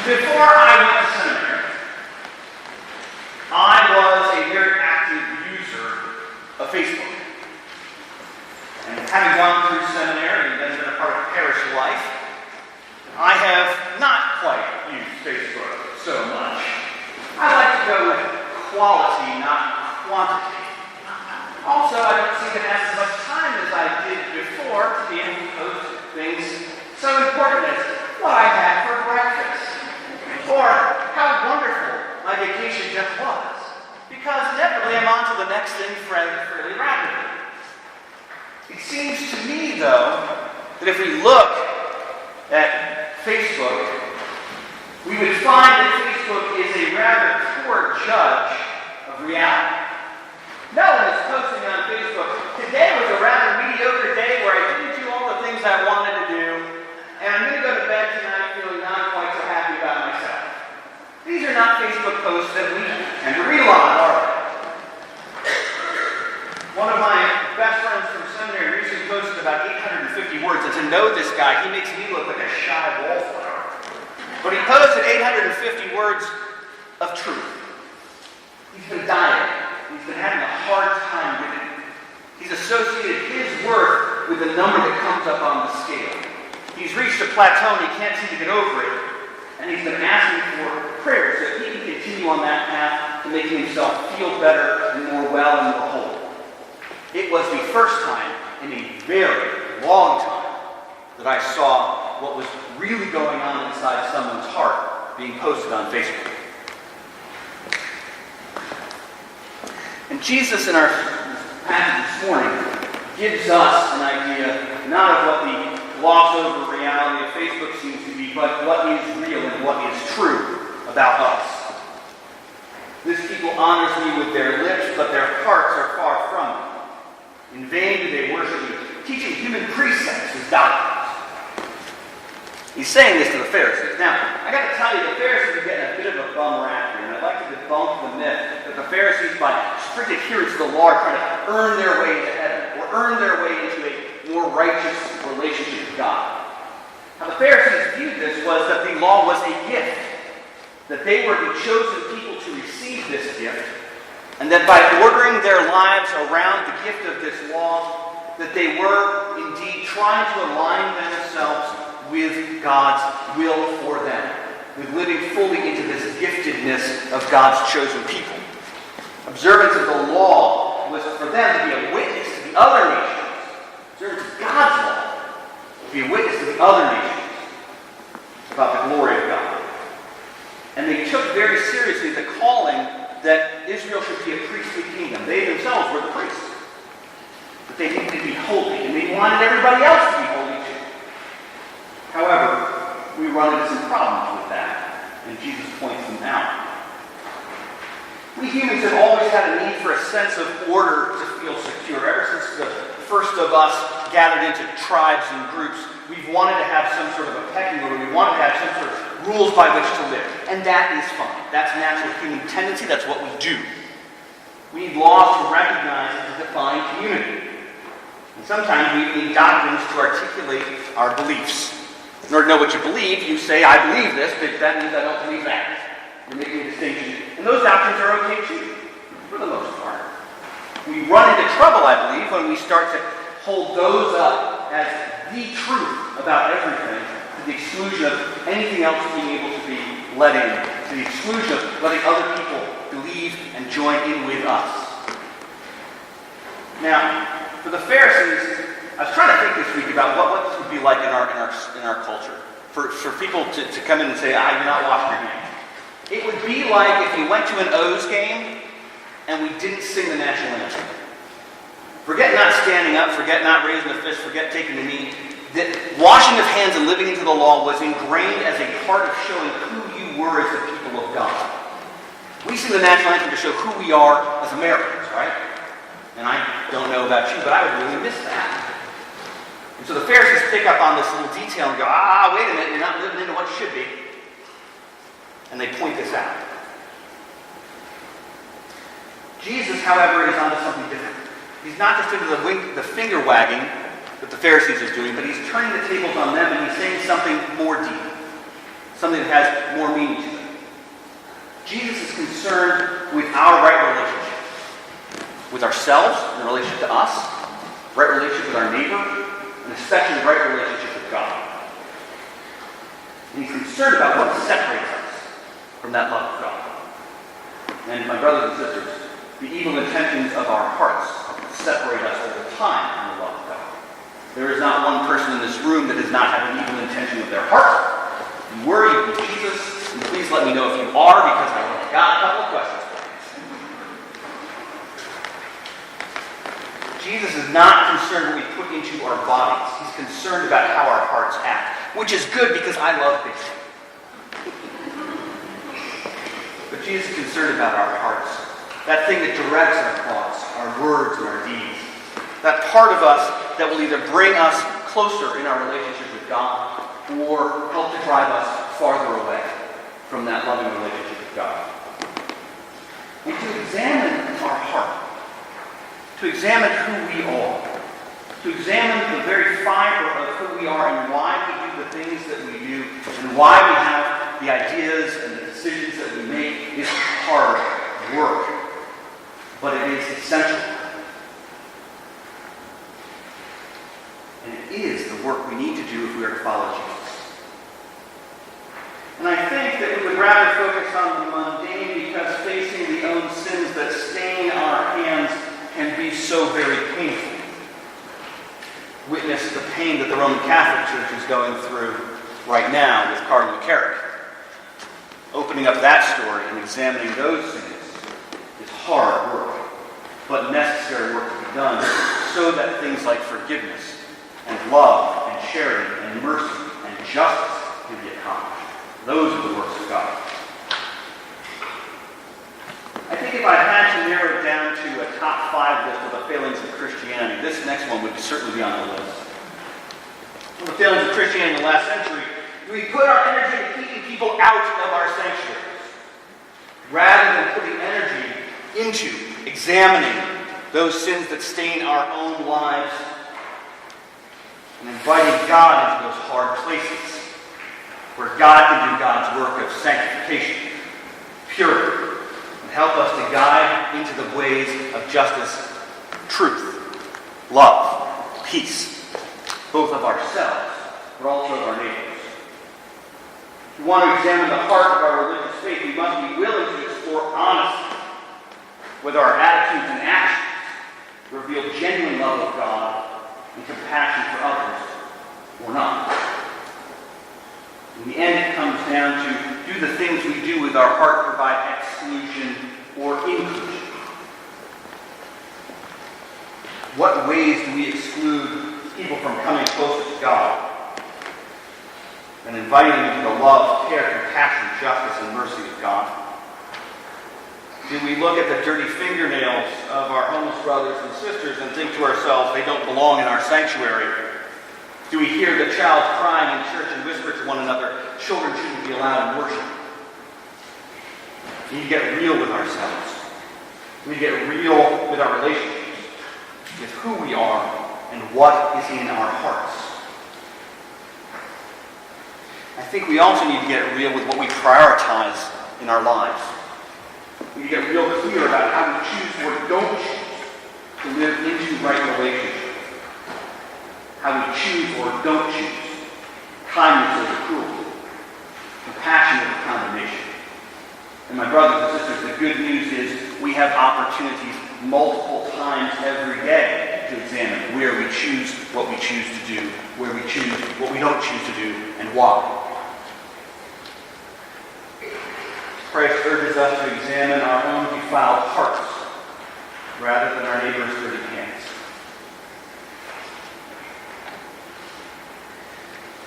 Before I went to seminary, I was a very active user of Facebook. And having gone through seminary and then been a part of parish life, I have not quite used Facebook so much. I like to go with quality, not quantity. Also, I don't seem to have as much time as I did before to be able to post things so important as what I had for breakfast, or how wonderful my vacation just was, because inevitably I'm on to the next thing fairly rapidly. It seems to me, though, that if we look at Facebook, we would find that Facebook is a rather poor judge of reality. No one is posting on Facebook, "Today was a rather mediocre day where I didn't do all the things I wanted to do, and I'm going to go to bed tonight feeling not quite so happy about myself." These are not Facebook posts that we tend to read a lot, are they? One of my best friends from seminary recently posted about 850 words, and to know this guy, he makes me look like a shy wallflower. But he posted 850 words of truth. He's been dying. He's been having a hard time with it. He's associated his worth with the number that comes up on the scale. He's reached a plateau and he can't seem to get over it. And he's been asking for prayer so that he can continue on that path to making himself feel better and more well and more whole. It was the first time in a very long time that I saw what was really going on inside someone's heart being posted on Facebook. And Jesus, in our passage this morning, gives us an idea not of what the gloss-over reality of Facebook seems to be, but what is real and what is true about us. This people honors me with their lips, but their hearts are far from me. In vain do they worship me, teaching human precepts as doctrines. He's saying this to the Pharisees. Now, I got to tell you, the Pharisees are getting a bit of a bum rap here, and I'd like to debunk the myth that the Pharisees, by strict adherence to the law, are trying to earn their way into heaven, or earn their way into a more righteous relationship with God. How the Pharisees viewed this was that the law was a gift, that they were the chosen people to receive this gift, and that by ordering their lives around the gift of this law, that they were indeed trying to align themselves with God's will for them, with living fully into this giftedness of God's chosen people. Observance of the law was for them to be a witness to the other nations. Observance of God's law to be a witness to the other nations about the glory of God. And they took very seriously the calling that Israel should be a priestly kingdom. They themselves were the priests. But they needed to be holy, and they wanted everybody else to be holy too. However, we run into some problems with that, and Jesus points them out. We humans have always had a need for a sense of order to feel secure. Ever since the first of us gathered into tribes and groups, we've wanted to have some sort of a pecking order. We wanted to have some sort of rules by which to live. And that is fine. That's natural human tendency. That's what we do. We need laws to recognize and to define community. And sometimes we need doctrines to articulate our beliefs. In order to know what you believe, you say, "I believe this, but that means I don't believe that." You're making a distinction. And those doctrines are okay too, for the most part. We run into trouble, I believe, when we start to hold those up as the truth about everything, to the exclusion of anything else being able to be let in, to the exclusion of letting other people believe and join in with us. Now, for the Pharisees, I was trying to think this week about what this would be like in our culture. For people to come in and say, "You're not washing your hands." It would be like if you went to an O's game and we didn't sing the national anthem. Forget not standing up, forget not raising the fist, forget taking the knee. The washing of hands and living into the law was ingrained as a part of showing who you were as the people of God. We sing the national anthem to show who we are as Americans, right? And I don't know about you, but I would really miss that. And so the Pharisees pick up on this little detail and go, wait a minute, you're not living into what should be. And they point this out. Jesus, however, is onto something different. He's not just into the finger wagging that the Pharisees are doing, but he's turning the tables on them and he's saying something more deep. something that has more meaning to it. Jesus is concerned with our right relationship with ourselves, in relationship to us, right relationship with our neighbor, and especially the right relationship with God. And he's concerned about what separates us from that love of God. And my brothers and sisters, the evil intentions of our hearts separate us over time from the love of God. There is not one person in this room that does not have an evil intention of their heart. If you were, you be Jesus, and please let me know if you are, because I've got a couple of questions for you. Jesus is not concerned what we put into our bodies. He's concerned about how our hearts act, which is good because I love basic. But Jesus is concerned about our hearts, that thing that directs our thoughts, our words, and our deeds. That part of us that will either bring us closer in our relationship with God or help to drive us farther away from that loving relationship with God. And to examine our heart, to examine who we are, to examine the very fiber of who we are and why we do the things that we do and why we have the ideas and the decisions that we make is hard work, but it is essential. And it is the work we need to do if we are to follow Jesus. And I think that we would rather focus on the mundane because facing the own sins that stain our hands can be so very painful. Witness the pain that the Roman Catholic Church is going through right now with Cardinal Carrick. Opening up that story and examining those sins is hard work, but necessary work to be done so that things like forgiveness and love and charity and mercy and justice can be accomplished. Those are the works of God. I think if I had to narrow it down to a top 5 list of the failings of Christianity, this next one would certainly be on the list. The failings of Christianity in the last century, we put our energy into keeping people out of our sanctuaries, rather than putting energy into examining those sins that stain our own lives and inviting God into those hard places where God can do God's work of sanctification, purity, and help us to guide into the ways of justice, truth, love, peace, both of ourselves, but also of our neighbors. If we want to examine the heart of our religious faith, we must be willing to explore honestly whether our attitudes and actions reveal genuine love of God and compassion for others or not. In the end, it comes down to, do the things we do with our heart provide exclusion or inclusion? What ways do we exclude people from coming closer to God and inviting them into the love, care, compassion, justice, and mercy of God? Do we look at the dirty fingernails of our homeless brothers and sisters and think to ourselves, they don't belong in our sanctuary? Do we hear the child crying in church and whisper to one another, children shouldn't be allowed in worship? We need to get real with ourselves. We need to get real with our relationships, with who we are and what is in our hearts. I think we also need to get real with what we prioritize in our lives. We need to get real clear about how we choose or don't choose to live into right relationships. How we choose or don't choose kindness over cruelty, compassion over condemnation. And my brothers and sisters, the good news is we have opportunities multiple times every day to examine where we choose what we choose to do, where we choose what we don't choose to do, and why. Christ urges us to examine our own defiled hearts rather than our neighbor's dirty hands.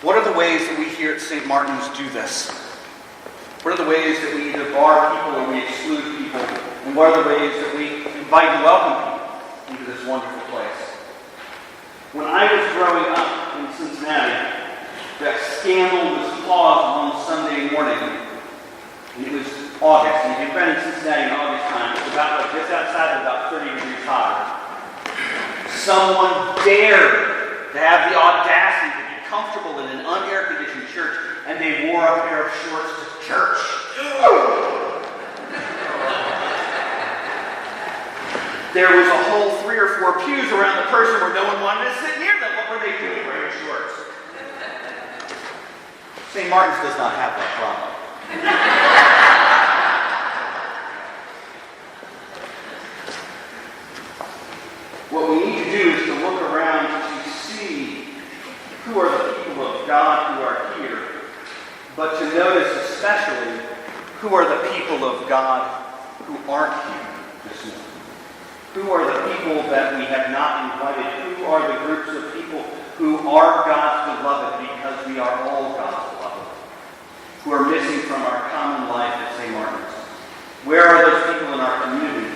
What are the ways that we here at St. Martin's do this? What are the ways that we either bar people or we exclude people? And what are the ways that we invite and welcome people into this wonderful place? When I was growing up in Cincinnati, that scandal was caused one Sunday morning. And it was August. And if you've been in Cincinnati in August time, it's about just outside of about 30 degrees hotter. Someone dared to have the audacity to be comfortable in an un-air-conditioned church, and they they wore a pair of shorts to church. There was a whole 3 or 4 pews around the person where no one wanted to sit near them. What were they doing wearing shorts? St. Martin's does not have that problem. What we need to do is to look around to see who are the people of God who are here, but to notice especially who are the people of God who aren't here this morning. Who are the people that we have not invited? Who are the groups of people who are God's beloved because we are all God's beloved? Who are missing from our common life at St. Martin's? Where are those people in our community?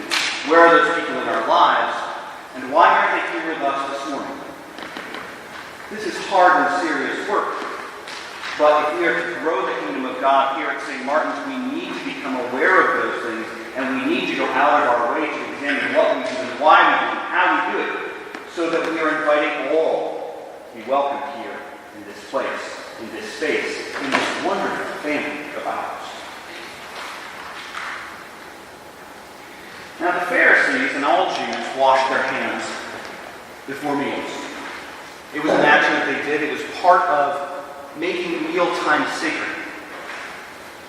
Where are those people in our lives? And why aren't they here with us this morning? This is hard and serious work. But if we are to grow the kingdom of God here at St. Martin's, we need to become aware of those things, and we need to go out of our way to examine what we do and why we do it and how we do it, so that we are inviting all to be welcome here in this place, in this space, in this wonderful family of ours. Now the Pharisees and all Jews washed their hands before meals. It was an action that they did. It was part of making mealtime sacred,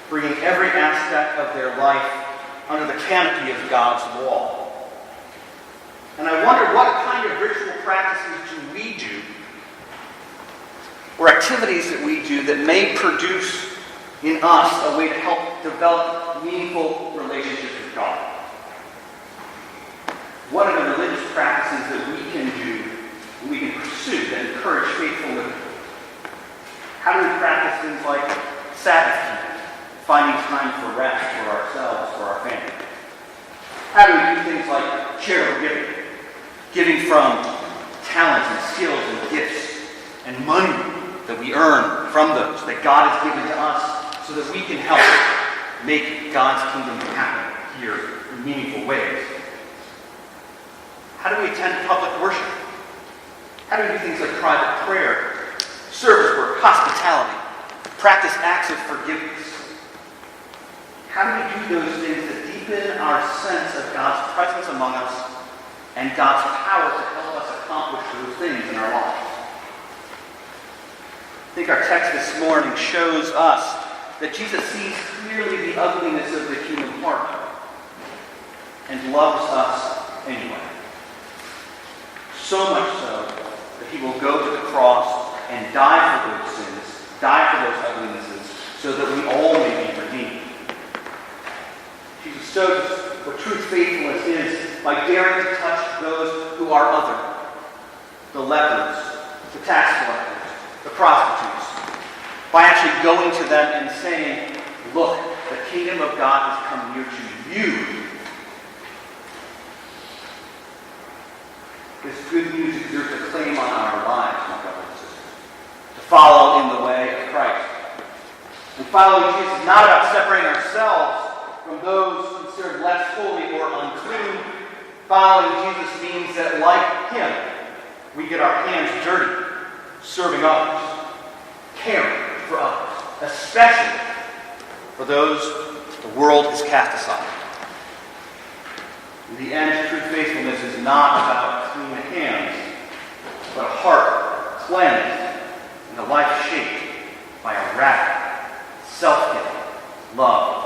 bringing every aspect of their life under the canopy of God's law. And I wonder, what kind of ritual practices do we do, or activities that we do that may produce in us a way to help develop meaningful relationships with God? What are the religious practices that we can do, we can pursue that encourage faithful living? How do we practice things like Sabbath keeping, finding time for rest for ourselves, for our family? How do we do things like charitable giving, giving from talents and skills and gifts and money that we earn from those that God has given to us so that we can help make God's kingdom happen here in meaningful ways? How do we attend public worship? How do we do things like private prayer, service work, hospitality, practice acts of forgiveness? How do we do those things that deepen our sense of God's presence among us and God's power to help us accomplish those things in our lives? I think our text this morning shows us that Jesus sees clearly the ugliness of the human heart and loves us anyway. So much so that he will go to the cross and die for those sins, die for those uglinesses, so that we all may be redeemed. Jesus shows us what true faithfulness is by daring to touch those who are other, the lepers, the tax collectors, the prostitutes, by actually going to them and saying, "Look, the kingdom of God has come near to you." This good news exerts a claim on our lives, my brothers and sisters, to follow in the way of Christ. And following Jesus is not about separating ourselves from those considered less holy or unclean. Following Jesus means that, like him, we get our hands dirty, serving others, caring for others, especially for those the world has cast aside. In the end, true faithfulness is not about clean hands, but a heart cleansed and a life shaped by a radical, self-giving love